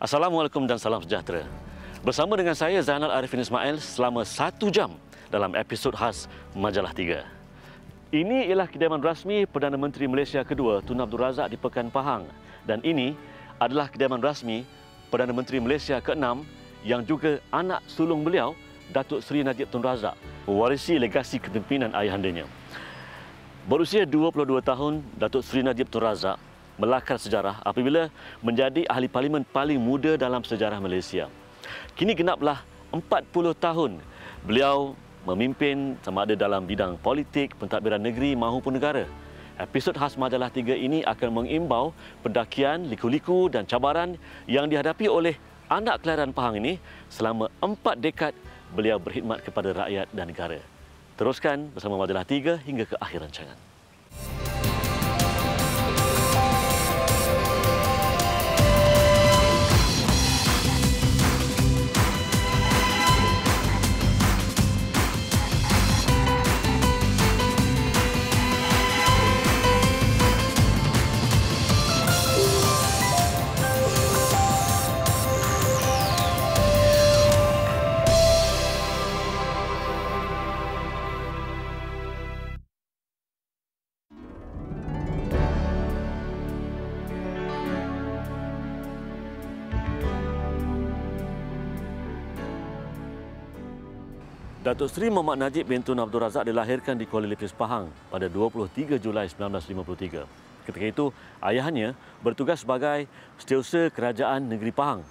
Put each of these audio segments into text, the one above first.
Assalamualaikum dan salam sejahtera. Bersama dengan saya Zainal Arifin Ismail selama 1 jam dalam episod khas Majalah 3. Ini ialah kediaman rasmi Perdana Menteri Malaysia kedua Tun Abdul Razak di Pekan Pahang, dan ini adalah kediaman rasmi Perdana Menteri Malaysia ke-6 yang juga anak sulung beliau, Datuk Seri Najib Tun Razak, mewarisi legasi kepimpinan ayahandanya. Berusia 22 tahun, Datuk Seri Najib Tun Razak melakar sejarah apabila menjadi ahli parlimen paling muda dalam sejarah Malaysia. Kini genaplah 40 tahun beliau memimpin sama ada dalam bidang politik, pentadbiran negeri maupun negara. Episod khas Majalah 3 ini akan mengimbau pendakian, liku-liku dan cabaran yang dihadapi oleh anak kelahiran Pahang ini selama 4 dekad beliau berkhidmat kepada rakyat dan negara. Teruskan bersama Majalah 3 hingga ke akhir rancangan. Datuk Seri Muhammad Najib bin Tun Abdul Razak dilahirkan di Kuala Lipis, Pahang pada 23 Julai 1953. Ketika itu, ayahnya bertugas sebagai Setiausaha Kerajaan Negeri Pahang.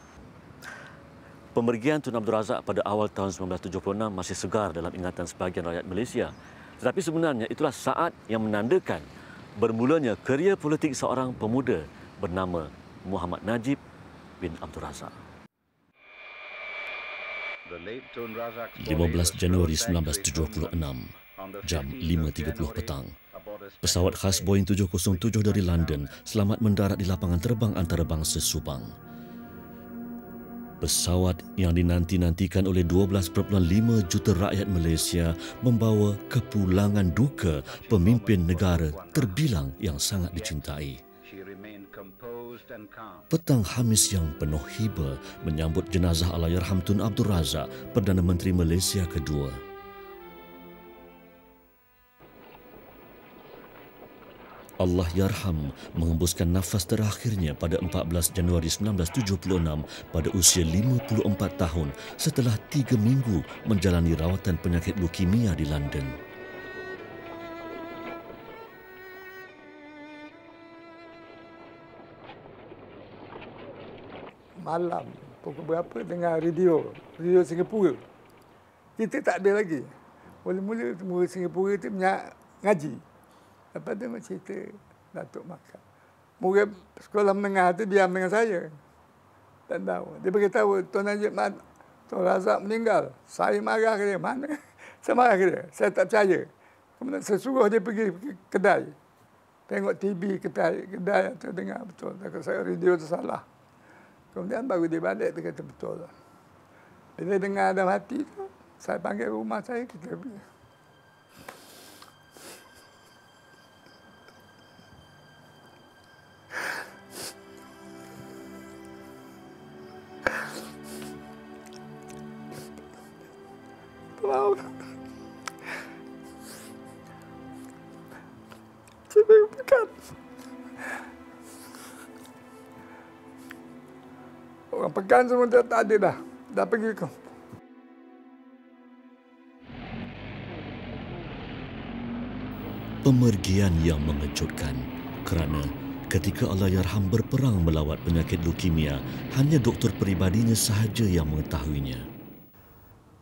Pemergian Tun Abdul Razak pada awal tahun 1976 masih segar dalam ingatan sebahagian rakyat Malaysia. Tetapi sebenarnya itulah saat yang menandakan bermulanya kerjaya politik seorang pemuda bernama Muhammad Najib bin Abdul Razak. 15 Januari 1976, jam 5.30 petang. Pesawat khas Boeing 707 dari London selamat mendarat di lapangan terbang antarabangsa Subang. Pesawat yang dinanti-nantikan oleh 12.5 juta rakyat Malaysia membawa kepulangan duka pemimpin negara terbilang yang sangat dicintai. Petang Khamis yang penuh hiba menyambut jenazah Allahyarham Tun Abdul Razak, Perdana Menteri Malaysia kedua. Allahyarham menghembuskan nafas terakhirnya pada 14 Januari 1976 pada usia 54 tahun setelah 3 minggu menjalani rawatan penyakit leukemia di London. Malam pukul berapa dengar radio Singapura. Kita tak ada lagi. Mula-mula semua Singapura tu ngaji. Lepas tu cerita Datuk makan. Murid sekolah menengah tu diam dengan saya. Tak tahu. Dia beritahu Tuan Najib Tun Razak meninggal. Saya marah ke dia. Mana? Saya marah ke dia. Saya tak percaya. Kemudian saya suruh dia pergi ke kedai. Tengok TV kedai tu dengar betul. Saya radio tu salah. Kemudian baru dia balik, dia kata betul. Bila dengar dalam hati tu, saya panggil rumah saya, kita pergi. Tolong. Saya pekat. Orang pekan semua dah tak ada dah. Dah pergi ke. Pemergian yang mengejutkan kerana ketika Allahyarham berperang melawat penyakit leukemia, hanya doktor peribadinya sahaja yang mengetahuinya.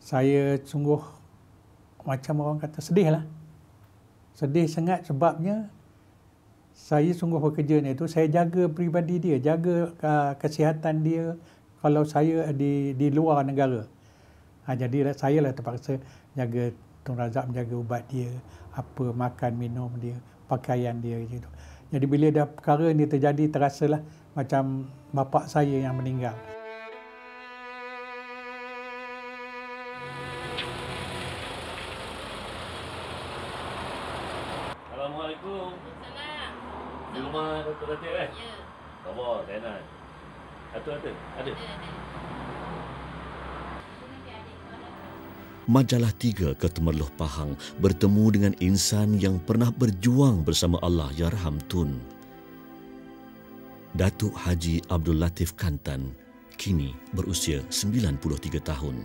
Saya sungguh macam orang kata sedih lah. Sedih sangat sebabnya saya sungguh bekerja ni tu, saya jaga peribadi dia, jaga kesihatan dia kalau saya di luar negara. Jadi saya lah terpaksa jaga Tun Razak, menjaga ubat dia, apa makan minum dia, pakaian dia gitu. Jadi bila dah perkara ni terjadi, terasalah macam bapa saya yang meninggal. Assalamualaikum. Di rumah Dr. Latif Ya. Khabar, Zainal. Ada. Majalah 3 Ketemerloh Pahang bertemu dengan insan yang pernah berjuang bersama Allahyarham Tun. Datuk Haji Abdul Latif Kantan kini berusia 93 tahun.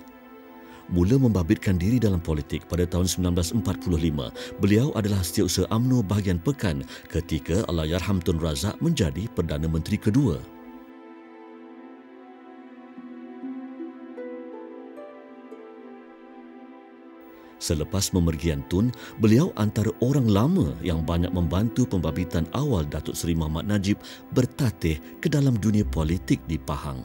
Mula membabitkan diri dalam politik pada tahun 1945, beliau adalah setiausaha UMNO bahagian Pekan ketika Allahyarham Tun Razak menjadi Perdana Menteri kedua. Selepas pemergian Tun, beliau antara orang lama yang banyak membantu pembabitan awal Datuk Seri Muhammad Najib bertatih ke dalam dunia politik di Pahang.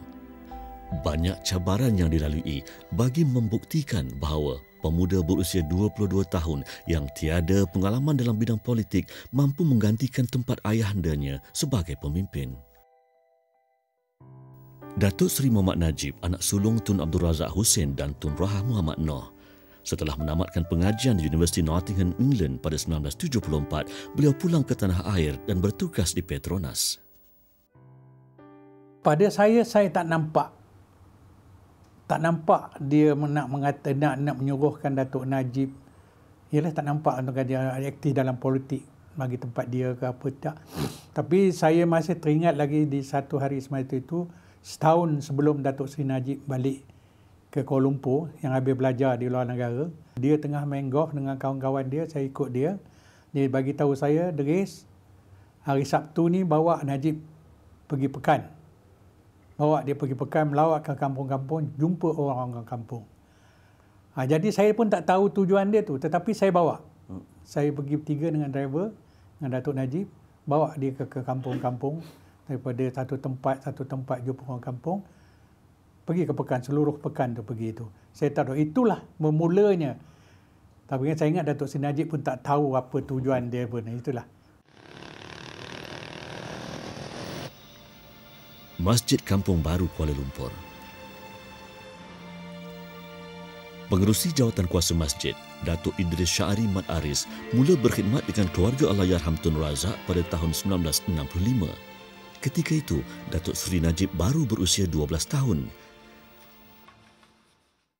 Banyak cabaran yang dilalui bagi membuktikan bahawa pemuda berusia 22 tahun yang tiada pengalaman dalam bidang politik mampu menggantikan tempat ayahandanya sebagai pemimpin. Datuk Seri Muhammad Najib, anak sulung Tun Abdul Razak Hussein dan Tun Rahah Muhammad Noh. Setelah menamatkan pengajian di Universiti Nottingham, England pada 1974, beliau pulang ke tanah air dan bertugas di Petronas. Pada saya tak nampak dia nak menyuruhkan Datuk Najib. Ialah tak nampak untuk dia aktif dalam politik bagi tempat dia ke apa tak. Tapi saya masih teringat lagi di satu hari semasa itu, setahun sebelum Datuk Seri Najib balik ke Kuala Lumpur yang habis belajar di luar negara. Dia tengah main golf dengan kawan-kawan dia, saya ikut dia. Dia bagi tahu saya, Deris, hari Sabtu ni bawa Najib pergi Pekan. Bawa dia pergi Pekan, melawat ke kampung-kampung, jumpa orang-orang kampung. Jadi saya pun tak tahu tujuan dia tu, tetapi saya bawa. Saya pergi bertiga dengan driver, dengan Datuk Najib, bawa dia ke kampung-kampung, daripada satu tempat jumpa orang kampung, pergi ke Pekan, seluruh Pekan tu pergi itu. Saya tahu itulah memulanya. Tapi saya ingat Datuk Seri Najib pun tak tahu apa tujuan dia pun. Itulah. Masjid Kampung Baru Kuala Lumpur. Pengerusi jawatan kuasa masjid, Datuk Idris Syahri Mat Aris, mula berkhidmat dengan keluarga Allahyarham Tun Razak pada tahun 1965. Ketika itu, Datuk Seri Najib baru berusia 12 tahun.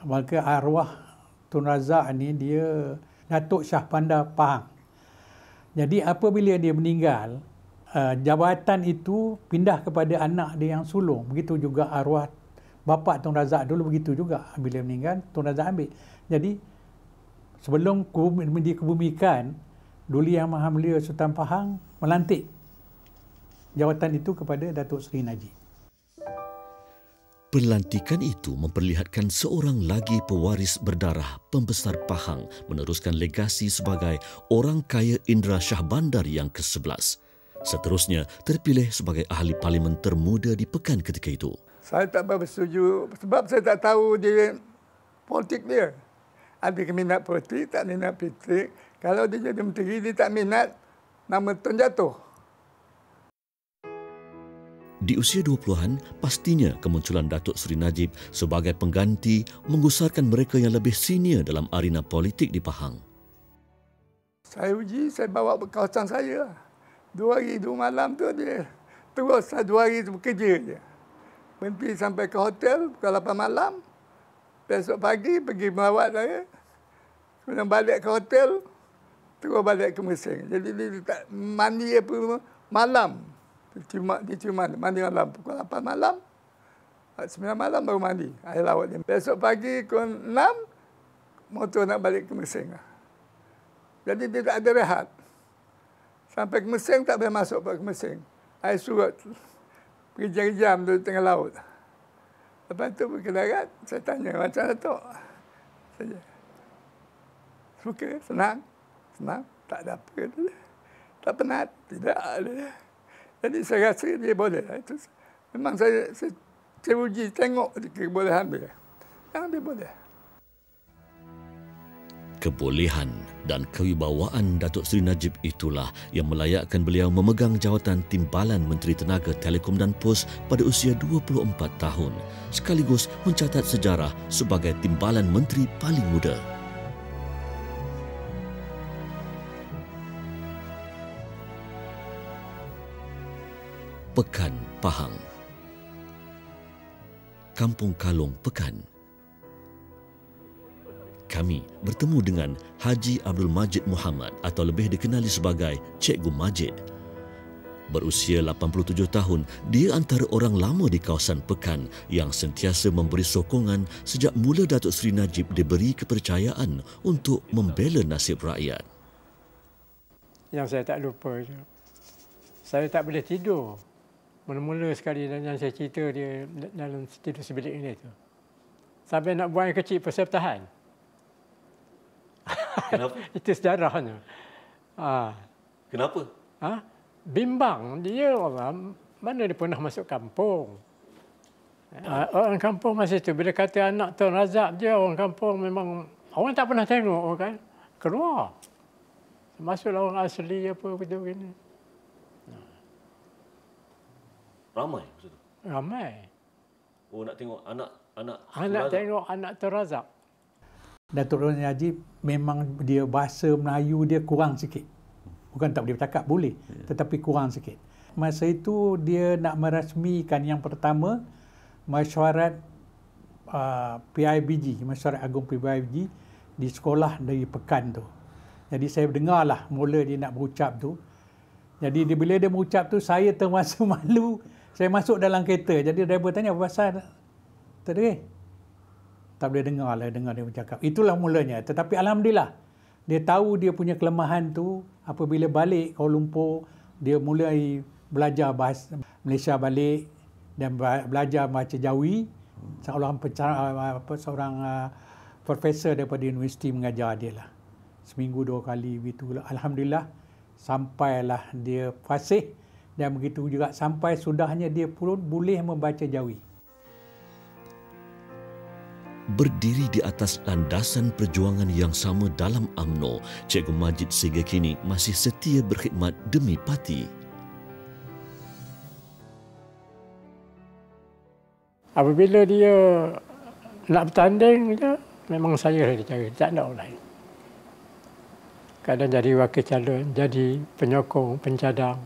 Maka arwah Tun Razak ni dia Datuk Shah Panda Pahang. Jadi apabila dia meninggal, jabatan itu pindah kepada anak dia yang sulung. Begitu juga arwah bapa Tun Razak dulu begitu juga. Bila meninggal, Tun Razak ambil. Jadi sebelum dikebumikan, Duli Yang Maha Mulia Sultan Pahang melantik jawatan itu kepada Datuk Seri Najib. Pelantikan itu memperlihatkan seorang lagi pewaris berdarah pembesar Pahang meneruskan legasi sebagai orang kaya Indra Shah Bandar yang ke-11. Seterusnya terpilih sebagai ahli parlimen termuda di Pekan ketika itu. Saya tak bersetuju sebab saya tak tahu dia politik dia. Ada minat politik, tak minat politik. Kalau dia jadi menteri, dia tak minat, nama Tun jatuh. Di usia 20-an, pastinya kemunculan Datuk Seri Najib sebagai pengganti menggusarkan mereka yang lebih senior dalam arena politik di Pahang. Saya uji, saya bawa kawasan saya. 2 hari, 2 malam tu dia terus 2 hari bekerja je. Berhenti sampai ke hotel pukul 8 malam. Besok pagi pergi melawat saya. Kemudian balik ke hotel, terus balik ke Mesing. Jadi dia tak mandi apa malam. Dia cuma mandi malam pukul 8 malam. 9 malam baru mandi air laut dia. Besok pagi pukul 6 motor nak balik ke Mesing. Jadi dia tak ada rehat. Sampai ke Mesing tak boleh masuk ke Mesing. Air surut. Pergi jam tu tengah laut. Lepas tu pergi darat, saya tanya macam mana tu. Saja. Suka, senang. Senang, tak ada apa. Tak penat, tidak ada. Jadi saya rasa dia boleh. Itu memang saya uji tengok kebolehan dia. Yang dia boleh. Kebolehan dan kewibawaan Datuk Seri Najib itulah yang melayakkan beliau memegang jawatan Timbalan Menteri Tenaga Telekom dan Pos pada usia 24 tahun, sekaligus mencatat sejarah sebagai Timbalan Menteri paling muda. Pekan Pahang. Kampung Kalong, Pekan. Kami bertemu dengan Haji Abdul Majid Muhammad atau lebih dikenali sebagai Cikgu Majid. Berusia 87 tahun, dia antara orang lama di kawasan Pekan yang sentiasa memberi sokongan sejak mula Datuk Seri Najib diberi kepercayaan untuk membela nasib rakyat. Yang saya tak lupa, saya tak boleh tidur. Mula-mula sekali yang saya cerita dia dalam tidur sebilik ini tu. Sampai nak buang air kecil pun saya bertahan. Kenapa? Itu sejarahnya. Kenapa? Bimbang dia orang, mana dia pernah masuk kampung. Orang kampung masa itu, bila kata anak Tun Razak dia, orang kampung memang, orang tak pernah tengok kan, keluar. Masuklah orang asli apa begitu begini. Ramai maksud tu? Ramai. Oh, nak tengok anak tengok anak Tun Razak. Datuk Seri Najib memang dia bahasa Melayu dia kurang sikit. Bukan tak boleh bercakap, boleh. Tetapi kurang sikit. Masa itu dia nak merasmikan yang pertama mesyuarat PIBG, Mesyuarat Agung PIBG di sekolah dari Pekan tu. Jadi saya dengarlah mula dia nak berucap tu. Jadi bila dia berucap tu, saya termasuk malu. Saya masuk dalam kereta. Jadi driver tanya, apa pasal? Tak ada. Tak boleh dengar dia bercakap. Itulah mulanya. Tetapi Alhamdulillah, dia tahu dia punya kelemahan tu. Apabila balik Kuala Lumpur, dia mulai belajar bahasa Malaysia balik dan belajar baca Jawi. Seorang profesor daripada universiti mengajar dia lah. Seminggu 2 kali begitu. Alhamdulillah, sampailah dia fasih dan begitu juga sampai sudahnya dia pun boleh membaca Jawi. Berdiri di atas landasan perjuangan yang sama dalam UMNO, Cikgu Majid sehingga kini masih setia berkhidmat demi parti. Apabila dia nak bertanding, memang saya yang dicari, tak ada orang lain. Kadang jadi wakil calon, jadi penyokong, pencadang.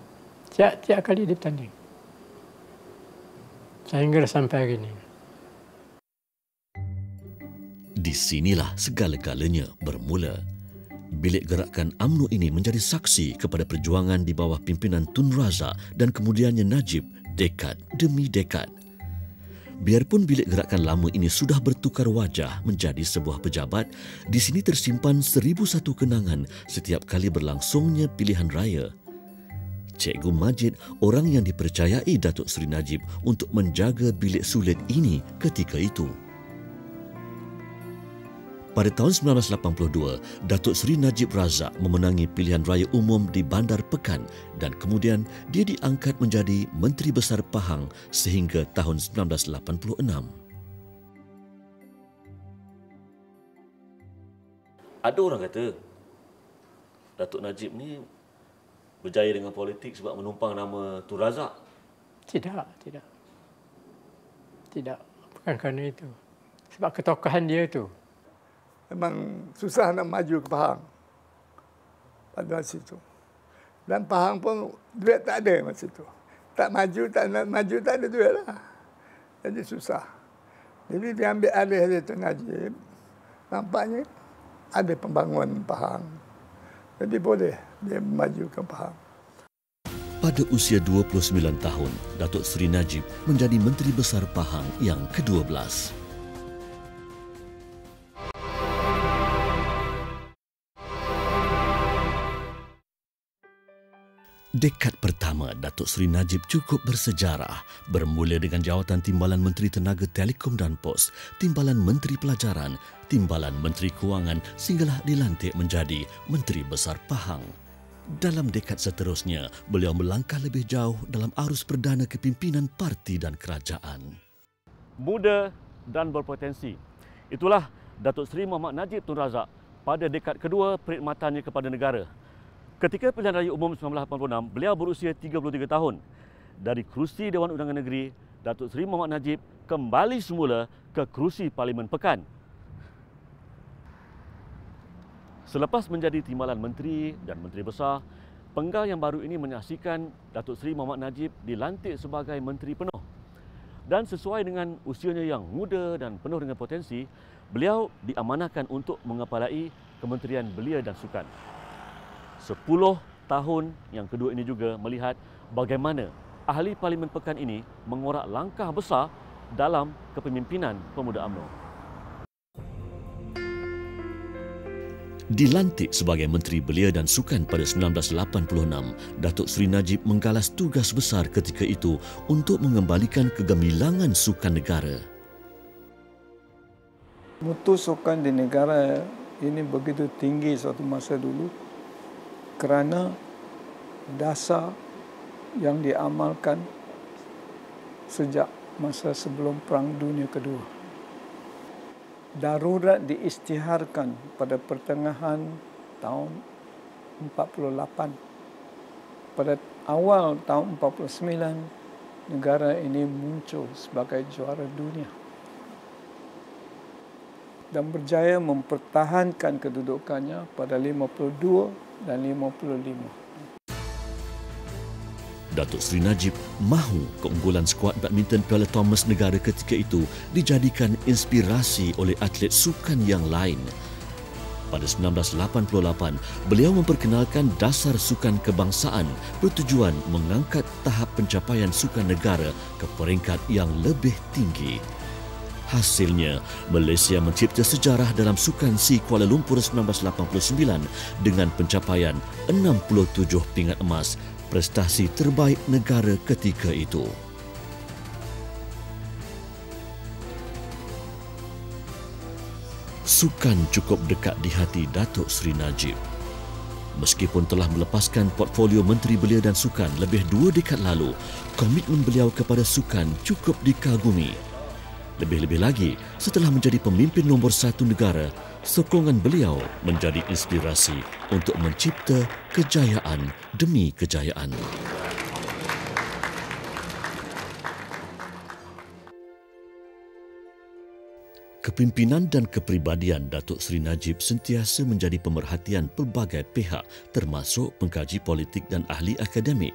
Tiap kali dia bertanding. Sehingga sampai hari ini. Di sinilah segala-galanya bermula. Bilik gerakan UMNO ini menjadi saksi kepada perjuangan di bawah pimpinan Tun Razak dan kemudiannya Najib dekad demi dekad. Biarpun bilik gerakan lama ini sudah bertukar wajah menjadi sebuah pejabat, di sini tersimpan 1001 kenangan setiap kali berlangsungnya pilihan raya. Cikgu Majid, orang yang dipercayai Datuk Seri Najib untuk menjaga bilik sulit ini ketika itu. Pada tahun 1982, Datuk Seri Najib Razak memenangi pilihan raya umum di Bandar Pekan dan kemudian dia diangkat menjadi Menteri Besar Pahang sehingga tahun 1986. Ada orang kata Datuk Najib ni berjaya dengan politik sebab menumpang nama Tun Razak. Tidak. Bukan kerana itu. Sebab ketokohan dia itu. Memang susah nak maju ke Pahang pada masa itu. Dan Pahang pun duit tak ada masa itu. Tak maju, tak nak maju, tak ada duit lah. Jadi susah. Jadi dia ambil alih dari Tun Najib. Nampaknya ada pembangunan Pahang. Jadi boleh dia maju ke Pahang. Pada usia 29 tahun, Datuk Seri Najib menjadi Menteri Besar Pahang yang ke-12. Dekad pertama Datuk Seri Najib cukup bersejarah, bermula dengan jawatan Timbalan Menteri Tenaga Telekom dan Pos, Timbalan Menteri Pelajaran, Timbalan Menteri Kewangan sehinggalah dilantik menjadi Menteri Besar Pahang. Dalam dekad seterusnya, beliau melangkah lebih jauh dalam arus perdana kepimpinan parti dan kerajaan. Muda dan berpotensi. Itulah Datuk Seri Muhammad Najib Tun Razak pada dekad kedua perkhidmatannya kepada negara. Ketika pilihan raya umum 1986, beliau berusia 33 tahun. Dari kerusi Dewan Undangan Negeri, Datuk Seri Muhammad Najib kembali semula ke kerusi Parlimen Pekan. Selepas menjadi timbalan menteri dan menteri besar, penggal yang baru ini menyaksikan Datuk Seri Muhammad Najib dilantik sebagai menteri penuh. Dan sesuai dengan usianya yang muda dan penuh dengan potensi, beliau diamanahkan untuk mengepalai Kementerian Belia dan Sukan. 10 tahun yang kedua ini juga melihat bagaimana ahli Parlimen Pekan ini mengorak langkah besar dalam kepemimpinan pemuda UMNO. Dilantik sebagai Menteri Belia dan Sukan pada 1986, Datuk Seri Najib menggalas tugas besar ketika itu untuk mengembalikan kegemilangan sukan negara. Mutu sukan di negara ini begitu tinggi suatu masa dulu kerana dasar yang diamalkan sejak masa sebelum Perang Dunia Kedua. Darurat diisytiharkan pada pertengahan tahun 48. Pada awal tahun 49, negara ini muncul sebagai juara dunia dan berjaya mempertahankan kedudukannya pada 52 dan 55. Datuk Seri Najib mahu keunggulan skuad badminton Piala Thomas negara ketika itu dijadikan inspirasi oleh atlet sukan yang lain. Pada 1988, beliau memperkenalkan dasar sukan kebangsaan bertujuan mengangkat tahap pencapaian sukan negara ke peringkat yang lebih tinggi. Hasilnya, Malaysia mencipta sejarah dalam Sukan SEA Kuala Lumpur 1989 dengan pencapaian 67 pingat emas, prestasi terbaik negara ketika itu. Sukan cukup dekat di hati Datuk Seri Najib. Meskipun telah melepaskan portfolio Menteri Belia dan Sukan lebih 2 dekad lalu, komitmen beliau kepada sukan cukup dikagumi. Lebih-lebih lagi, setelah menjadi pemimpin nombor 1 negara, sokongan beliau menjadi inspirasi untuk mencipta kejayaan demi kejayaan. Kepimpinan dan kepribadian Datuk Seri Najib sentiasa menjadi pemerhatian pelbagai pihak termasuk pengkaji politik dan ahli akademik.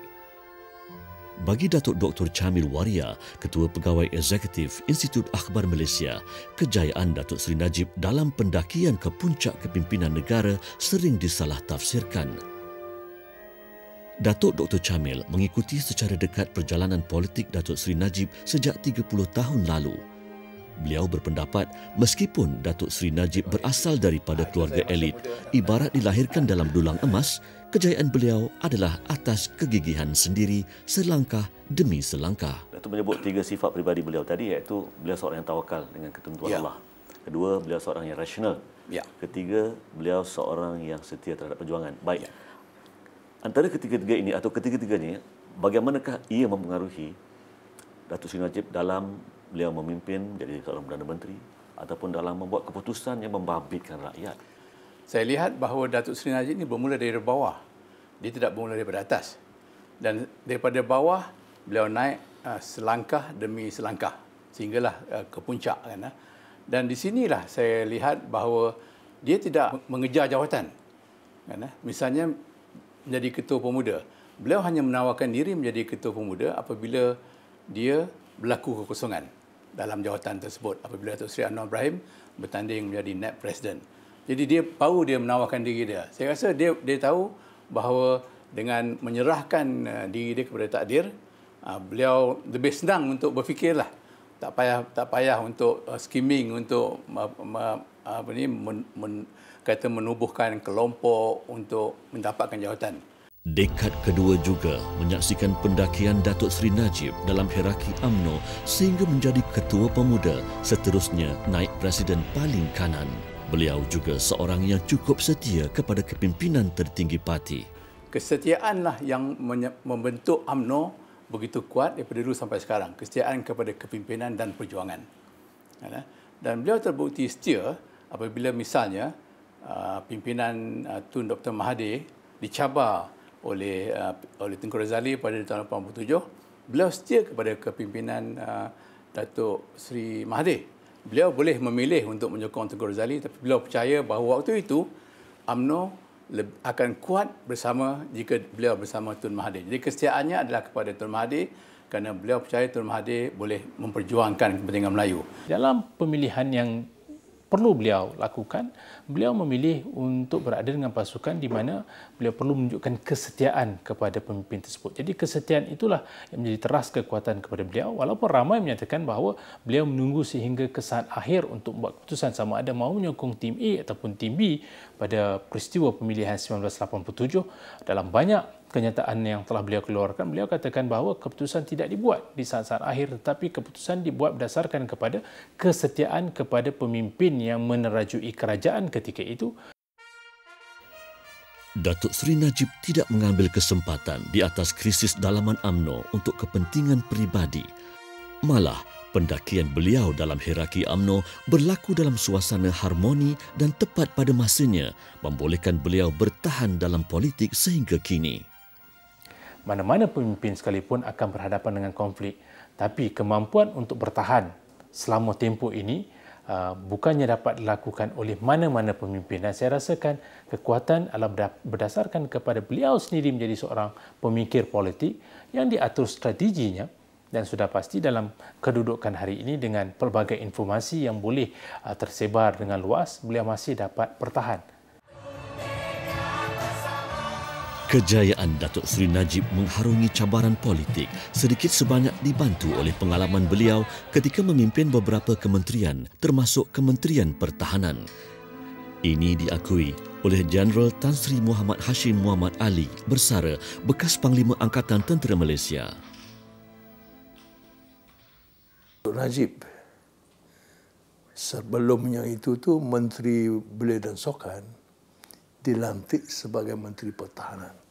Bagi Datuk Dr. Chamil Waria, Ketua Pegawai Eksekutif Institut Akhbar Malaysia, kejayaan Datuk Seri Najib dalam pendakian ke puncak kepimpinan negara sering disalah tafsirkan. Datuk Dr. Chamil mengikuti secara dekat perjalanan politik Datuk Seri Najib sejak 30 tahun lalu. Beliau berpendapat meskipun Datuk Seri Najib berasal daripada keluarga elit, ibarat dilahirkan dalam dulang emas, kejayaan beliau adalah atas kegigihan sendiri selangkah demi selangkah. Datuk menyebut 3 sifat peribadi beliau tadi, iaitu beliau seorang yang tawakal dengan ketentuan Allah. Kedua, beliau seorang yang rasional. Ketiga, beliau seorang yang setia terhadap perjuangan. Baik. Antara ketiga-tiga ini atau ketiga-tiganya, bagaimanakah ia mempengaruhi Datuk Seri Najib dalam beliau memimpin jadi seorang Perdana Menteri ataupun dalam membuat keputusan yang membabitkan rakyat? Saya lihat bahawa Datuk Seri Najib ini bermula dari bawah. Dia tidak bermula daripada atas. Dan daripada bawah, beliau naik selangkah demi selangkah sehinggalah ke puncak. Dan di sinilah saya lihat bahawa dia tidak mengejar jawatan. Misalnya menjadi Ketua Pemuda. Beliau hanya menawarkan diri menjadi Ketua Pemuda apabila dia berlaku kekosongan dalam jawatan tersebut. Apabila Datuk Seri Anwar Ibrahim bertanding menjadi naib presiden. Jadi dia baru dia menawarkan diri dia. Saya rasa dia tahu bahawa dengan menyerahkan diri dia kepada takdir, beliau lebih senang untuk berfikirlah. Tak payah untuk skimming, untuk menubuhkan kelompok untuk mendapatkan jawatan. Dekad kedua juga menyaksikan pendakian Datuk Seri Najib dalam hierarki UMNO sehingga menjadi Ketua Pemuda, seterusnya naik Presiden paling kanan. Beliau juga seorang yang cukup setia kepada kepimpinan tertinggi parti. Kesetiaanlah yang membentuk UMNO begitu kuat daripada dulu sampai sekarang. Kesetiaan kepada kepimpinan dan perjuangan. Dan beliau terbukti setia apabila misalnya pimpinan Tun Dr. Mahathir dicabar oleh Tengku Razali pada tahun 87, beliau setia kepada kepimpinan Datuk Seri Mahathir. Beliau boleh memilih untuk menyokong Tengku Razali, tapi beliau percaya bahawa waktu itu UMNO akan kuat bersama jika beliau bersama Tun Mahathir. Jadi kesetiaannya adalah kepada Tun Mahathir kerana beliau percaya Tun Mahathir boleh memperjuangkan kepentingan Melayu. Dalam pemilihan yang perlu beliau lakukan, beliau memilih untuk berada dengan pasukan di mana beliau perlu menunjukkan kesetiaan kepada pemimpin tersebut. Jadi kesetiaan itulah yang menjadi teras kekuatan kepada beliau, walaupun ramai menyatakan bahawa beliau menunggu sehingga ke saat akhir untuk membuat keputusan sama ada mahu menyokong tim A ataupun tim B pada peristiwa pemilihan 1987. Dalam banyak kenyataan yang telah beliau keluarkan, beliau katakan bahawa keputusan tidak dibuat di saat-saat akhir, tetapi keputusan dibuat berdasarkan kepada kesetiaan kepada pemimpin yang menerajui kerajaan ketika itu. Datuk Seri Najib tidak mengambil kesempatan di atas krisis dalaman UMNO untuk kepentingan peribadi. Malah, pendakian beliau dalam hierarki UMNO berlaku dalam suasana harmoni dan tepat pada masanya, membolehkan beliau bertahan dalam politik sehingga kini. Mana-mana pemimpin sekalipun akan berhadapan dengan konflik, tapi kemampuan untuk bertahan selama tempoh ini bukannya dapat dilakukan oleh mana-mana pemimpin, dan saya rasakan kekuatan adalah berdasarkan kepada beliau sendiri menjadi seorang pemikir politik yang diatur strateginya, dan sudah pasti dalam kedudukan hari ini dengan pelbagai informasi yang boleh tersebar dengan luas, beliau masih dapat bertahan. Kejayaan Datuk Seri Najib mengharungi cabaran politik sedikit sebanyak dibantu oleh pengalaman beliau ketika memimpin beberapa kementerian termasuk Kementerian Pertahanan. Ini diakui oleh Jeneral Tan Sri Muhammad Hashim Muhammad Ali Bersara, bekas Panglima Angkatan Tentera Malaysia. Najib sebelumnya itu Menteri Belia dan Sukan dilantik sebagai Menteri Pertahanan.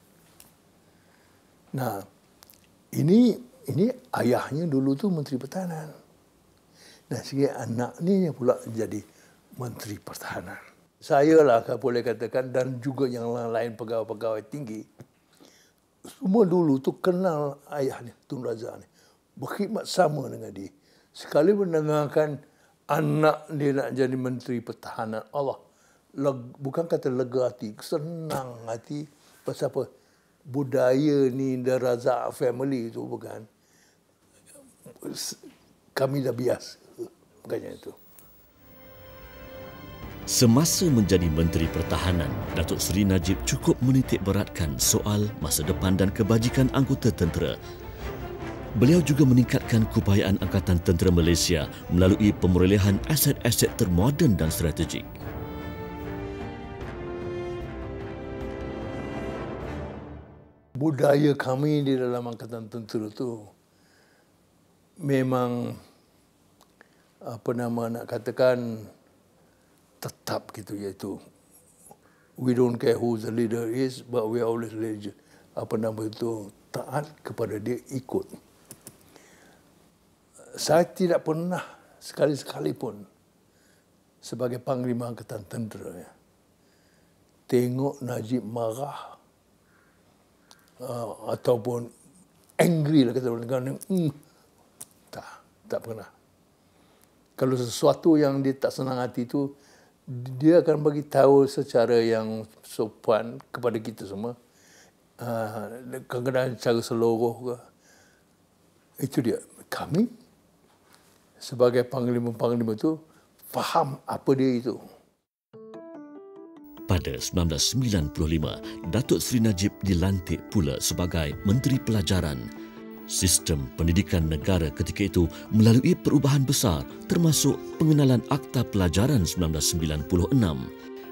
Nah, ini ayahnya dulu Menteri Pertahanan. Nah, sehingga anak ni pula jadi Menteri Pertahanan. Saya lah boleh katakan, dan juga yang lain pegawai-pegawai tinggi, semua dulu kenal ayah ni, Tun Razak ni. Berkhidmat sama dengan dia. Sekali mendengarkan anak dia nak jadi Menteri Pertahanan, Allah, bukan kata lega hati, senang hati. Pasal apa? Budaya ni, The Razak family itu bukan. Kami dah biasa. Bukannya itu. Semasa menjadi Menteri Pertahanan, Datuk Seri Najib cukup menitik beratkan soal masa depan dan kebajikan anggota tentera. Beliau juga meningkatkan keupayaan Angkatan Tentera Malaysia melalui pemerolehan aset-aset termoden dan strategik. Budaya kami di dalam Angkatan Tentera itu memang nak katakan tetap gitu, iaitu we don't care who the leader is, but we always taat kepada dia, ikut. Saya tidak pernah sekali-sekali pun sebagai Panglima Angkatan Tentera tengok Najib marah ataupun angry lah kata orang, tak pernah. Kalau sesuatu yang dia tak senang hati itu, dia akan bagi tahu secara yang sopan kepada kita semua. Kadang-kadang secara seluruh ke. Itu dia. Kami sebagai panglima-panglima itu faham apa dia itu. Pada 1995, Datuk Seri Najib dilantik pula sebagai Menteri Pelajaran. Sistem pendidikan negara ketika itu melalui perubahan besar termasuk pengenalan Akta Pelajaran 1996.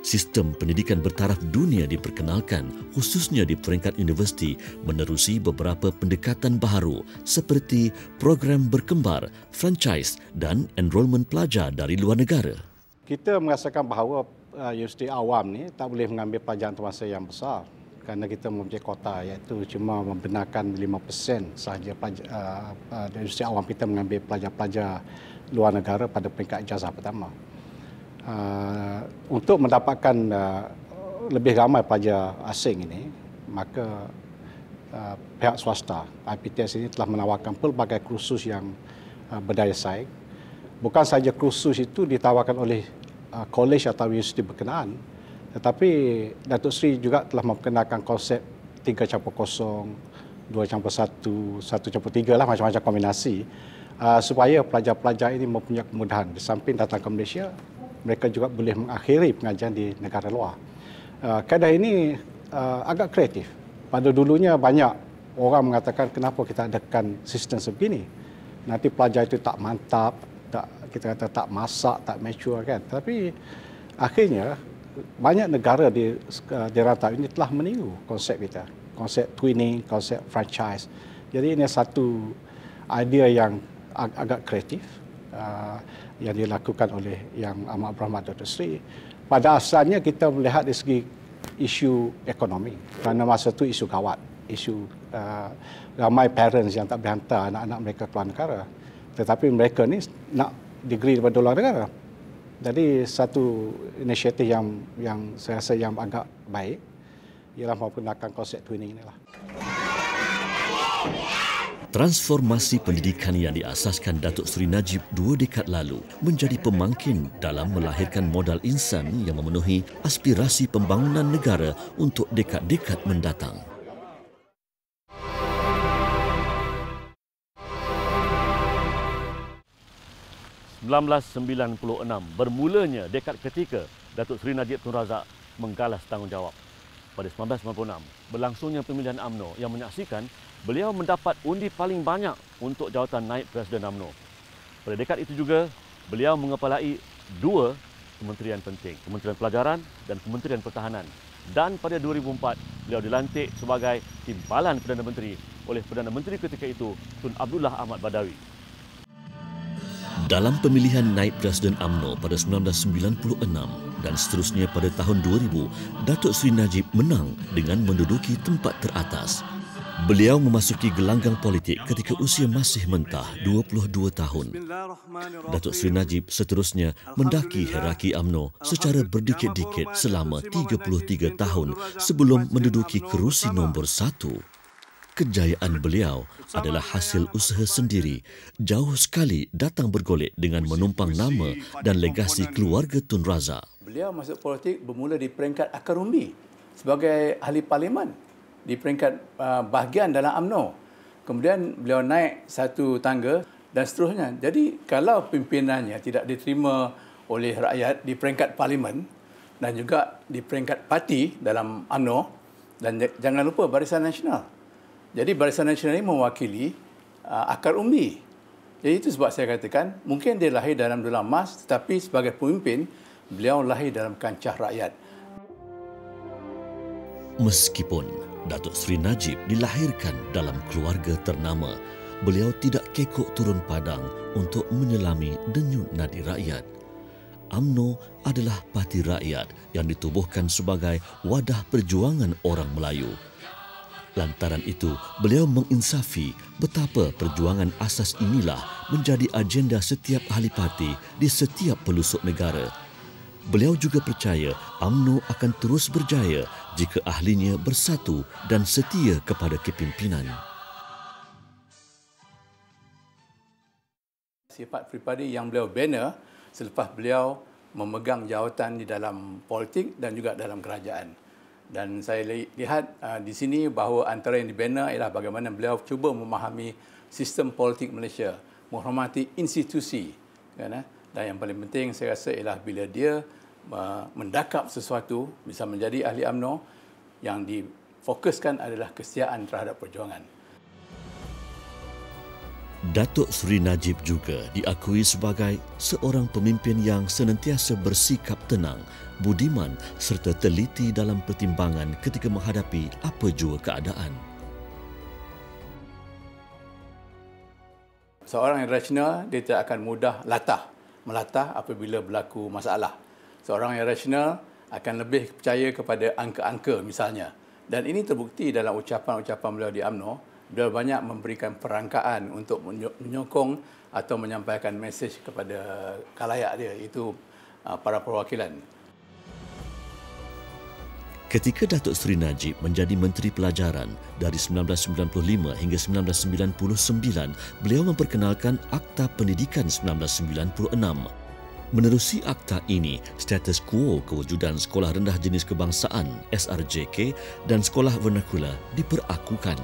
Sistem pendidikan bertaraf dunia diperkenalkan khususnya di peringkat universiti menerusi beberapa pendekatan baharu seperti program berkembar, franchise dan enrolment pelajar dari luar negara. Kita merasakan bahawa universiti awam ni tak boleh mengambil pelajaran termasa yang besar kerana kita mempunyai kota iaitu cuma membenarkan 5% sahaja universiti awam kita mengambil pelajar-pelajar luar negara pada peringkat ijazah pertama. Untuk mendapatkan lebih ramai pelajar asing ini, maka pihak swasta IPTS ini telah menawarkan pelbagai kursus yang berdaya saing. Bukan sahaja kursus itu ditawarkan oleh kolej atau universiti berkenaan, tetapi Datuk Seri juga telah memperkenalkan konsep 3.0, 2.1, 1.3 lah, macam-macam kombinasi supaya pelajar-pelajar ini mempunyai kemudahan. Di samping datang ke Malaysia, mereka juga boleh mengakhiri pengajian di negara luar. Kaedah ini agak kreatif. Pada dulunya banyak orang mengatakan kenapa kita adakan sistem sebegini. Nanti pelajar itu tak mantap, kita kata tak masak, tak mature kan. Tapi akhirnya banyak negara di rantau ini telah meniru konsep kita. Konsep twinning, konsep franchise. Jadi ini satu idea yang agak kreatif yang dilakukan oleh Yang Amat Berhormat Datuk Seri. Pada asalnya kita melihat dari segi isu ekonomi. Kerana masa itu isu gawat. Isu ramai parents yang tak boleh hantar anak-anak mereka keluar negara. Tetapi mereka ni nak degree daripada luar negara. Jadi satu inisiatif yang saya rasa yang agak baik ialah menggunakan konsep twinning inilah. Transformasi pendidikan yang diasaskan Datuk Seri Najib 2 dekad lalu menjadi pemangkin dalam melahirkan modal insan yang memenuhi aspirasi pembangunan negara untuk dekad-dekad mendatang. (1996) bermulanya dekad ketika Datuk Seri Najib Tun Razak menggalas tanggungjawab. Pada 1996, berlangsungnya pemilihan UMNO yang menyaksikan beliau mendapat undi paling banyak untuk jawatan Naib Presiden UMNO. Pada dekad itu juga, beliau mengepalai 2 kementerian penting, Kementerian Pelajaran dan Kementerian Pertahanan. Dan pada 2004, beliau dilantik sebagai Timbalan Perdana Menteri oleh Perdana Menteri ketika itu, Tun Abdullah Ahmad Badawi. Dalam pemilihan Naib Presiden UMNO pada 1996 dan seterusnya pada tahun 2000, Datuk Seri Najib menang dengan menduduki tempat teratas. Beliau memasuki gelanggang politik ketika usia masih mentah 22 tahun. Datuk Seri Najib seterusnya mendaki hierarki UMNO secara berdikit-dikit selama 33 tahun sebelum menduduki kerusi nombor 1. Kejayaan beliau adalah hasil usaha sendiri, jauh sekali datang bergolek dengan menumpang nama dan legasi keluarga Tun Razak. Beliau masuk politik bermula di peringkat akar undi sebagai ahli parlimen di peringkat bahagian dalam UMNO. Kemudian beliau naik satu tangga dan seterusnya. Jadi kalau pimpinannya tidak diterima oleh rakyat di peringkat parlimen dan juga di peringkat parti dalam UMNO, dan jangan lupa Barisan Nasional. Jadi Barisan Nasional ini mewakili akar undi. Jadi itu sebab saya katakan mungkin dia lahir dalam dulang emas, tetapi sebagai pemimpin beliau lahir dalam kancah rakyat. Meskipun Datuk Seri Najib dilahirkan dalam keluarga ternama, beliau tidak kekok turun padang untuk menyelami denyut nadi rakyat. UMNO adalah parti rakyat yang ditubuhkan sebagai wadah perjuangan orang Melayu. Lantaran itu, beliau menginsafi betapa perjuangan asas inilah menjadi agenda setiap ahli parti di setiap pelosok negara. Beliau juga percaya UMNO akan terus berjaya jika ahlinya bersatu dan setia kepada kepimpinan. Sifat pribadi yang beliau bina selepas beliau memegang jawatan di dalam politik dan juga dalam kerajaan. Dan saya lihat di sini bahawa antara yang dibina ialah bagaimana beliau cuba memahami sistem politik Malaysia, menghormati institusi. Dan yang paling penting saya rasa ialah bila dia mendakap sesuatu, bisa menjadi ahli UMNO, yang difokuskan adalah kesetiaan terhadap perjuangan. Datuk Seri Najib juga diakui sebagai seorang pemimpin yang senantiasa bersikap tenang, budiman serta teliti dalam pertimbangan ketika menghadapi apa jua keadaan. Seorang yang rasional, dia tidak akan mudah melatah apabila berlaku masalah. Seorang yang rasional akan lebih percaya kepada angka-angka misalnya. Dan ini terbukti dalam ucapan-ucapan beliau di UMNO. Beliau banyak memberikan perangkaan untuk menyokong atau menyampaikan mesej kepada khalayak dia, itu para perwakilan. Ketika Datuk Seri Najib menjadi Menteri Pelajaran dari 1995 hingga 1999, beliau memperkenalkan Akta Pendidikan 1996. Menerusi akta ini, status quo kewujudan Sekolah Rendah Jenis Kebangsaan (SRJK) dan Sekolah Vernakular diperakukan.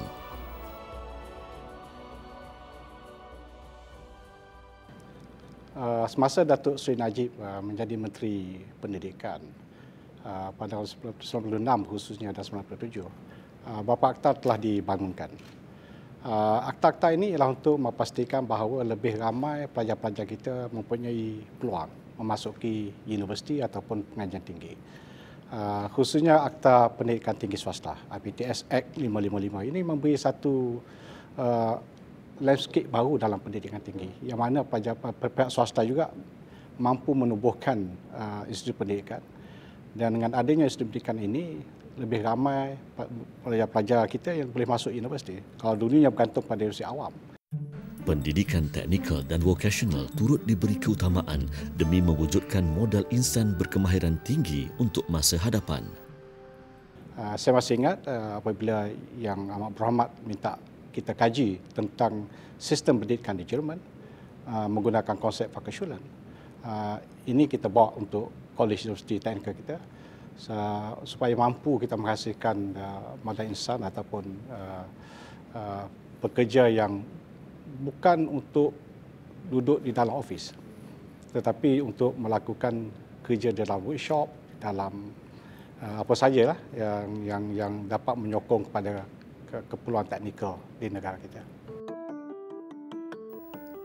Semasa Datuk Seri Najib menjadi Menteri Pendidikan pada tahun 1996 khususnya dan 1997, Bapa Akta telah dibangunkan. Akta-akta ini ialah untuk memastikan bahawa lebih ramai pelajar-pelajar kita mempunyai peluang memasuki universiti ataupun pengajian tinggi. Khususnya Akta Pendidikan Tinggi Swasta, IPTS Act 555 ini memberi satu landscape baru dalam pendidikan tinggi, yang mana pihak swasta juga mampu menubuhkan institusi pendidikan. Dan dengan adanya institusi pendidikan ini, lebih ramai pelajar-pelajar kita yang boleh masuk universiti. Kalau dulunya bergantung pada universiti awam. Pendidikan teknikal dan vokasional turut diberi keutamaan demi mewujudkan modal insan berkemahiran tinggi untuk masa hadapan. Saya masih ingat apabila Yang Amat Berhormat minta kita kaji tentang sistem pendidikan di Jerman menggunakan konsep Fachhochschulen. Ini kita bawa untuk College Universiti Teknikal kita supaya mampu kita menghasilkan modal insan ataupun pekerja yang bukan untuk duduk di dalam ofis, tetapi untuk melakukan kerja dalam workshop, dalam apa sajalah yang dapat menyokong kepada keperluan teknikal di negara kita.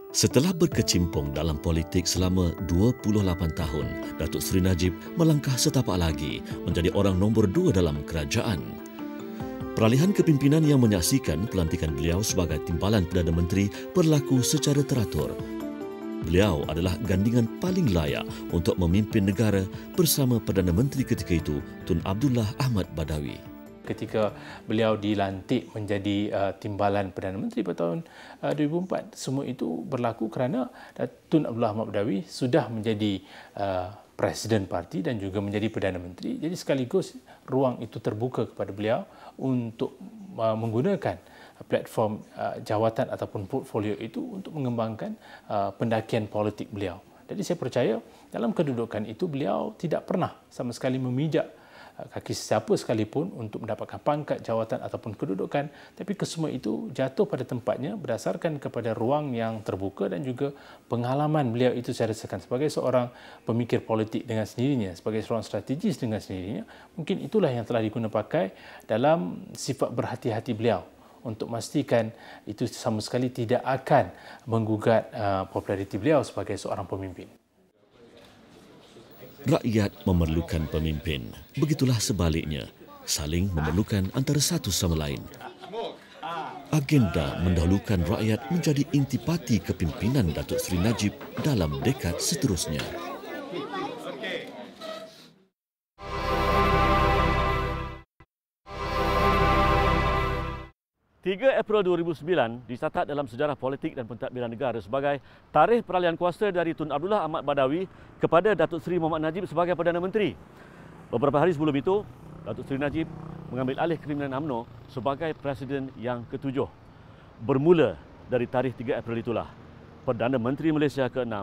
Setelah berkecimpung dalam politik selama 28 tahun, Datuk Seri Najib melangkah setapak lagi menjadi orang nombor 2 dalam kerajaan. Peralihan kepimpinan yang menyaksikan pelantikan beliau sebagai timbalan Perdana Menteri berlaku secara teratur. Beliau adalah gandingan paling layak untuk memimpin negara bersama Perdana Menteri ketika itu, Tun Abdullah Ahmad Badawi. Ketika beliau dilantik menjadi timbalan Perdana Menteri pada tahun 2004, semua itu berlaku kerana Tun Abdullah Ahmad Badawi sudah menjadi Presiden Parti dan juga menjadi Perdana Menteri. Jadi sekaligus ruang itu terbuka kepada beliau untuk menggunakan platform jawatan ataupun portfolio itu untuk mengembangkan pendakian politik beliau. Jadi saya percaya dalam kedudukan itu beliau tidak pernah sama sekali memijak kaki sesiapa sekalipun untuk mendapatkan pangkat, jawatan ataupun kedudukan, tapi kesemua itu jatuh pada tempatnya berdasarkan kepada ruang yang terbuka dan juga pengalaman beliau itu saya rasakan sebagai seorang pemikir politik dengan sendirinya, sebagai seorang strategis dengan sendirinya. Mungkin itulah yang telah digunakan pakai dalam sifat berhati-hati beliau untuk memastikan itu sama sekali tidak akan menggugat populariti beliau sebagai seorang pemimpin. Rakyat memerlukan pemimpin. Begitulah sebaliknya, saling memerlukan antara satu sama lain. Agenda mendahulukan rakyat menjadi intipati kepimpinan Datuk Seri Najib dalam dekad seterusnya. 3 April 2009 dicatat dalam sejarah politik dan pentadbiran negara sebagai tarikh peralihan kuasa dari Tun Abdullah Ahmad Badawi kepada Datuk Seri Mohamad Najib sebagai Perdana Menteri. Beberapa hari sebelum itu, Datuk Seri Najib mengambil alih kepimpinan UMNO sebagai Presiden yang ke-7. Bermula dari tarikh 3 April itulah, Perdana Menteri Malaysia ke-6,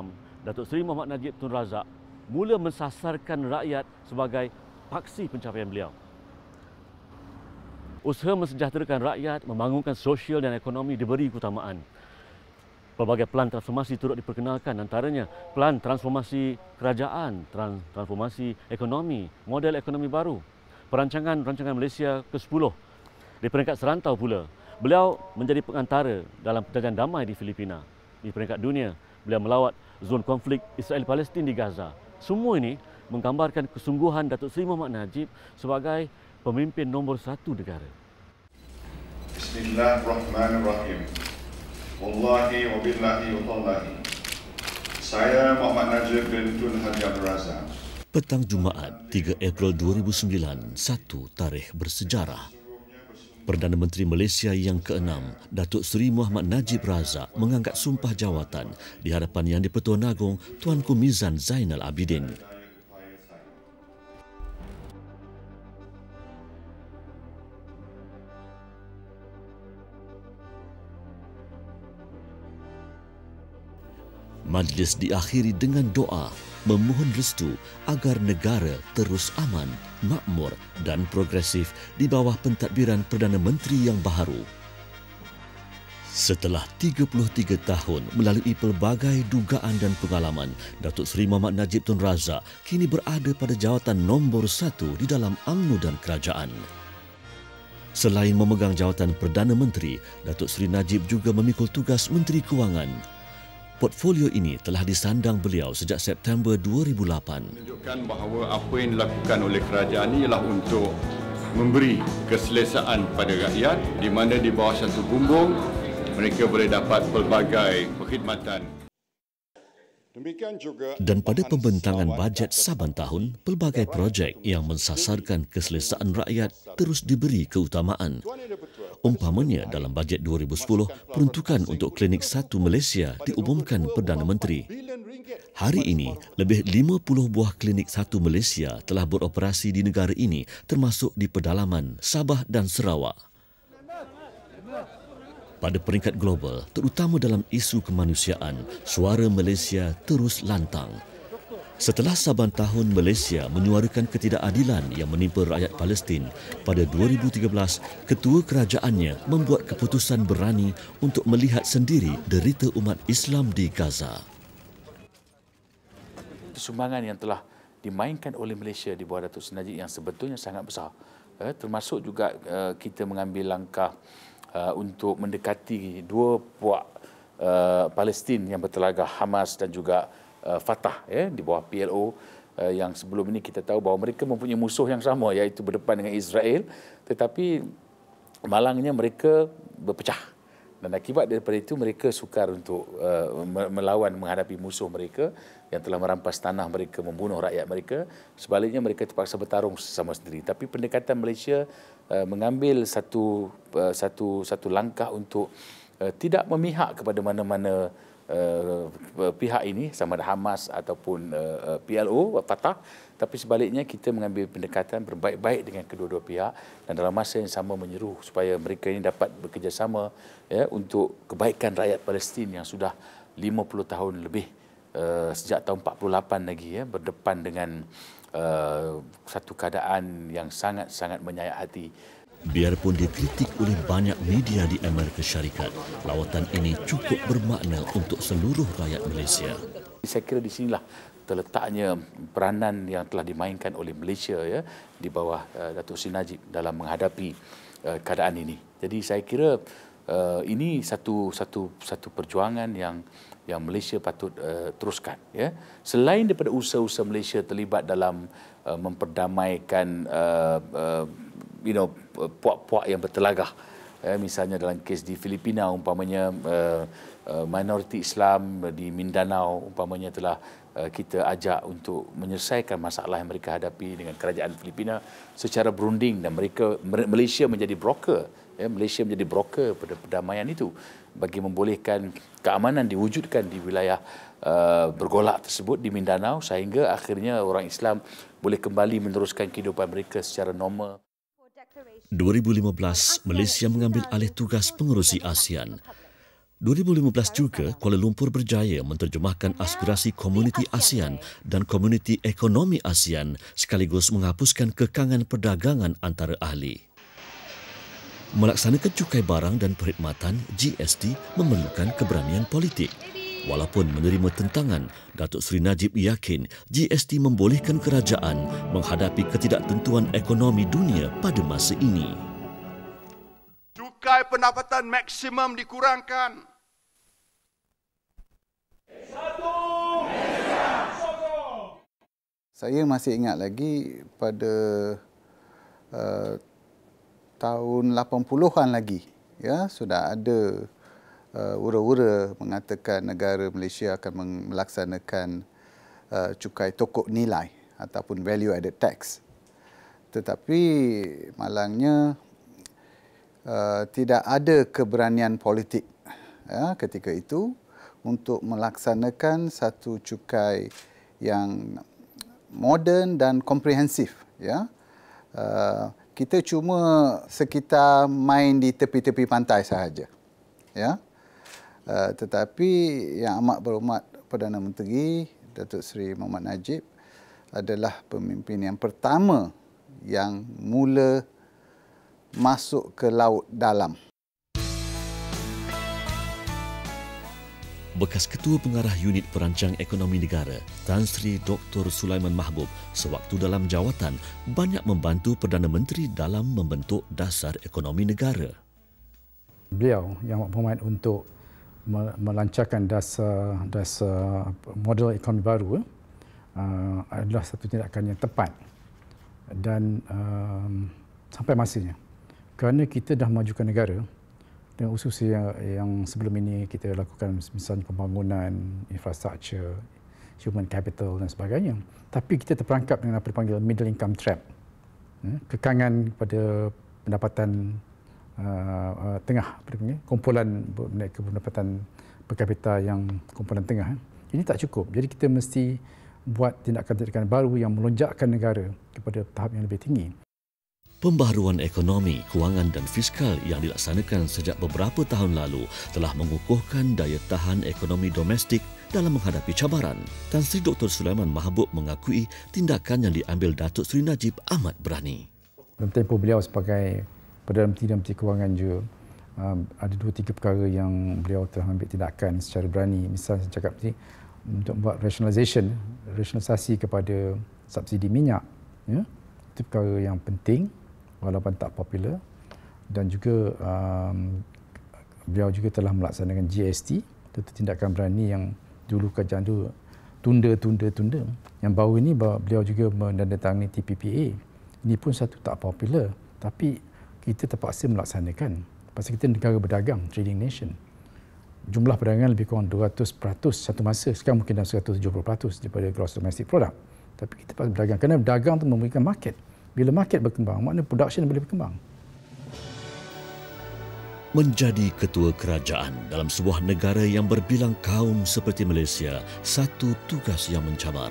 Datuk Seri Mohamad Najib Tun Razak, mula mensasarkan rakyat sebagai paksi pencapaian beliau. Usaha mensejahterakan rakyat, membangunkan sosial dan ekonomi diberi keutamaan. Pelbagai pelan transformasi turut diperkenalkan, antaranya pelan transformasi kerajaan, transformasi ekonomi, model ekonomi baru, rancangan Malaysia ke-10. Di peringkat serantau pula, beliau menjadi pengantara dalam perjanjian damai di Filipina. Di peringkat dunia, beliau melawat zon konflik Israel-Palestin di Gaza. Semua ini menggambarkan kesungguhan Datuk Seri Mohamad Najib sebagai pemimpin nombor 1 negara. Bismillahirrahmanirrahim. Wallahi wa billahi wa tallahi. Saya Mohamad Najib bin Tun Haji Abdul Razak. Petang Jumaat 3 April 2009, satu tarikh bersejarah. Perdana Menteri Malaysia yang ke-6, Datuk Seri Mohamad Najib Razak mengangkat sumpah jawatan di hadapan Yang di-Pertuan Agong Tuanku Mizan Zainal Abidin. Majlis diakhiri dengan doa memohon restu agar negara terus aman, makmur dan progresif di bawah pentadbiran Perdana Menteri yang baharu. Setelah 33 tahun melalui pelbagai dugaan dan pengalaman, Datuk Seri Mohamad Najib Tun Razak kini berada pada jawatan nombor 1 di dalam UMNO dan kerajaan. Selain memegang jawatan Perdana Menteri, Datuk Seri Najib juga memikul tugas Menteri Kewangan. Portfolio ini telah disandang beliau sejak September 2008. Menunjukkan bahawa apa yang dilakukan oleh kerajaan ini ialah untuk memberi keselesaan pada rakyat di mana di bawah satu bumbung mereka boleh dapat pelbagai perkhidmatan. Dan pada pembentangan bajet saban tahun, pelbagai projek yang mensasarkan keselesaan rakyat terus diberi keutamaan. Umpamanya dalam bajet 2010, peruntukan untuk Klinik 1 Malaysia diumumkan Perdana Menteri. Hari ini, lebih 50 buah Klinik 1 Malaysia telah beroperasi di negara ini termasuk di pedalaman Sabah dan Sarawak. Pada peringkat global, terutama dalam isu kemanusiaan, suara Malaysia terus lantang. Setelah saban tahun Malaysia menyuarakan ketidakadilan yang menimpa rakyat Palestin, pada 2013, ketua kerajaannya membuat keputusan berani untuk melihat sendiri derita umat Islam di Gaza. Sumbangan yang telah dimainkan oleh Malaysia di bawah Datuk Seri Najib yang sebetulnya sangat besar. Termasuk juga kita mengambil langkah untuk mendekati dua puak Palestin yang bertelagah, Hamas dan juga Fatah di bawah PLO, yang sebelum ini kita tahu bahawa mereka mempunyai musuh yang sama, iaitu berdepan dengan Israel, tetapi malangnya mereka berpecah. Dan akibat daripada itu mereka sukar untuk melawan menghadapi musuh mereka yang telah merampas tanah mereka, membunuh rakyat mereka. Sebaliknya mereka terpaksa bertarung sesama sendiri. Tapi pendekatan Malaysia mengambil satu langkah untuk tidak memihak kepada mana-mana pihak ini, sama ada Hamas ataupun PLO, Fatah, tapi sebaliknya kita mengambil pendekatan berbaik-baik dengan kedua-dua pihak dan dalam masa yang sama menyeru supaya mereka ini dapat bekerjasama untuk kebaikan rakyat Palestin yang sudah 50 tahun lebih, sejak tahun 48 lagi berdepan dengan satu keadaan yang sangat-sangat menyayat hati. Biarpun dikritik oleh banyak media di Amerika Syarikat, lawatan ini cukup bermakna untuk seluruh rakyat Malaysia. Saya kira di sinilah terletaknya peranan yang telah dimainkan oleh Malaysia di bawah Datuk Seri Najib dalam menghadapi keadaan ini. Jadi saya kira ini satu perjuangan yang Malaysia patut teruskan. Selain daripada usaha-usaha Malaysia terlibat dalam memperdamaikan puak-puak yang bertelagah, misalnya dalam kes di Filipina, umpamanya minoriti Islam di Mindanao umpamanya telah kita ajak untuk menyelesaikan masalah yang mereka hadapi dengan kerajaan Filipina secara berunding, dan Malaysia menjadi broker. Malaysia menjadi broker pada perdamaian itu bagi membolehkan keamanan diwujudkan di wilayah bergolak tersebut di Mindanao, sehingga akhirnya orang Islam boleh kembali meneruskan kehidupan mereka secara normal. 2015, Malaysia mengambil alih tugas pengerusi ASEAN. 2015 juga, Kuala Lumpur berjaya menterjemahkan aspirasi komuniti ASEAN dan komuniti ekonomi ASEAN sekaligus menghapuskan kekangan perdagangan antara ahli. Melaksanakan cukai barang dan perkhidmatan, GST memerlukan keberanian politik. Walaupun menerima tentangan, Datuk Seri Najib yakin GST membolehkan kerajaan menghadapi ketidaktentuan ekonomi dunia pada masa ini. Cukai pendapatan maksimum dikurangkan. Saya masih ingat lagi pada tahun 80-an lagi, sudah ada ura-ura mengatakan negara Malaysia akan melaksanakan cukai tokok nilai ataupun value added tax. Tetapi malangnya tidak ada keberanian politik ketika itu untuk melaksanakan satu cukai yang moden dan komprehensif. Kita cuma sekitar main di tepi-tepi pantai sahaja. Tetapi yang amat berhormat Perdana Menteri Datuk Seri Mohamad Najib adalah pemimpin yang pertama yang mula masuk ke laut dalam. bekas Ketua Pengarah Unit Perancang Ekonomi Negara, Tan Sri Dr. Sulaiman Mahbub, sewaktu dalam jawatan banyak membantu Perdana Menteri dalam membentuk dasar ekonomi negara. Beliau yang berhormat untuk melancarkan dasar model ekonomi baru adalah satu tindakan yang tepat dan sampai masanya. Kerana kita dah majukan negara, dengan usus yang sebelum ini kita lakukan misalnya pembangunan, infrastruktur, human capital dan sebagainya. Tapi kita terperangkap dengan apa dipanggil middle income trap. Kekangan pada pendapatan tengah, kumpulan pendapatan per kapita yang kumpulan tengah. Ini tak cukup. Jadi kita mesti buat tindakan-tindakan baru yang melonjakkan negara kepada tahap yang lebih tinggi. Pembaharuan ekonomi, kewangan dan fiskal yang dilaksanakan sejak beberapa tahun lalu telah mengukuhkan daya tahan ekonomi domestik dalam menghadapi cabaran. Tan Sri Dr. Sulaiman Mahbub mengakui tindakan yang diambil Datuk Seri Najib amat berani. Dalam tempoh beliau sebagai Perdana Menteri dan Menteri Kewangan juga, ada 2-3 perkara yang beliau telah ambil tindakan secara berani. Misalnya saya cakap tadi, untuk buat rasionalisasi kepada subsidi minyak. Ya? Itu perkara yang penting walaupun tak popular. Dan juga beliau juga telah melaksanakan GST, itu tindakan berani yang dulu kerajaan itu tunda. Yang baru ini beliau juga menandatangani TPPA. Ini pun satu tak popular, tapi kita terpaksa melaksanakan. Pasal kita negara berdagang, trading nation. Jumlah perdagangan lebih kurang 200% satu masa. Sekarang mungkin dah 170% daripada gross domestic product. Tapi kita pasal berdagang. Kerana berdagang itu memberikan market. Bila market berkembang, maknanya production boleh berkembang. Menjadi ketua kerajaan dalam sebuah negara yang berbilang kaum seperti Malaysia, satu tugas yang mencabar.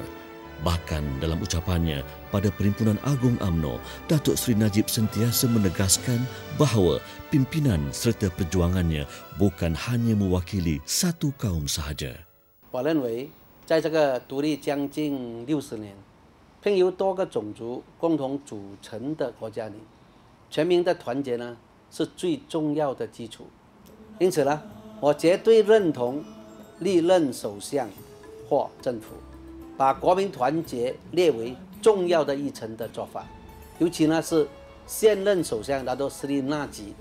Bahkan dalam ucapannya pada Perhimpunan Agung UMNO, Datuk Seri Najib sentiasa menegaskan bahawa pimpinan serta perjuangannya bukan hanya mewakili satu kaum sahaja. 我认为在这个独立将近60年，并由多个种族共同组成的国家里，全民的团结呢是最重要的基础。因此呢，我绝对认同历任首相或政府把国民团结列为重要的议程的做法，尤其呢是现任首相拿督斯里纳吉，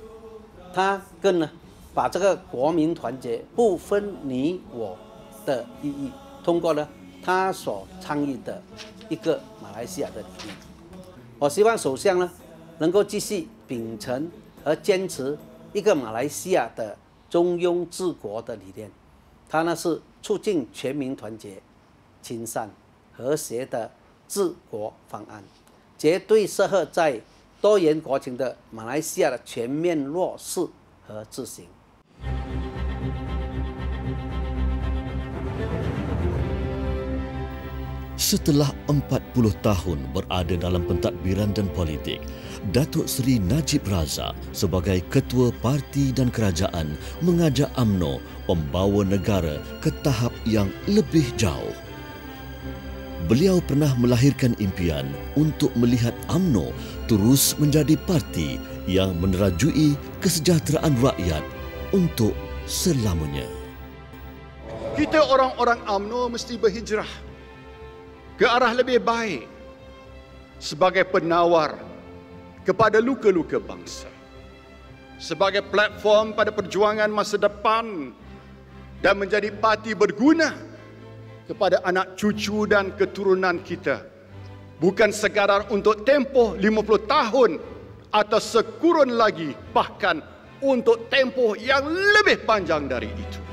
他更呢把这个国民团结不分你我的意义，通过呢他所倡议的一个马来西亚的理念。我希望首相呢能够继续秉承和坚持一个马来西亚的中庸治国的理念，他呢是促进全民团结、亲善、和谐的治国方案，绝对适合在多元国情的马来西亚的全面落实和执行。 Setelah 40 tahun berada dalam pentadbiran dan politik, Datuk Seri Najib Razak sebagai Ketua Parti dan Kerajaan mengajak UMNO membawa negara ke tahap yang lebih jauh. Beliau pernah melahirkan impian untuk melihat UMNO terus menjadi parti yang menerajui kesejahteraan rakyat untuk selamanya. Kita orang-orang UMNO mesti berhijrah ke arah lebih baik sebagai penawar kepada luka-luka bangsa, sebagai platform pada perjuangan masa depan dan menjadi parti berguna kepada anak cucu dan keturunan kita, bukan sekadar untuk tempoh 50 tahun atau sekurun lagi, bahkan untuk tempoh yang lebih panjang dari itu.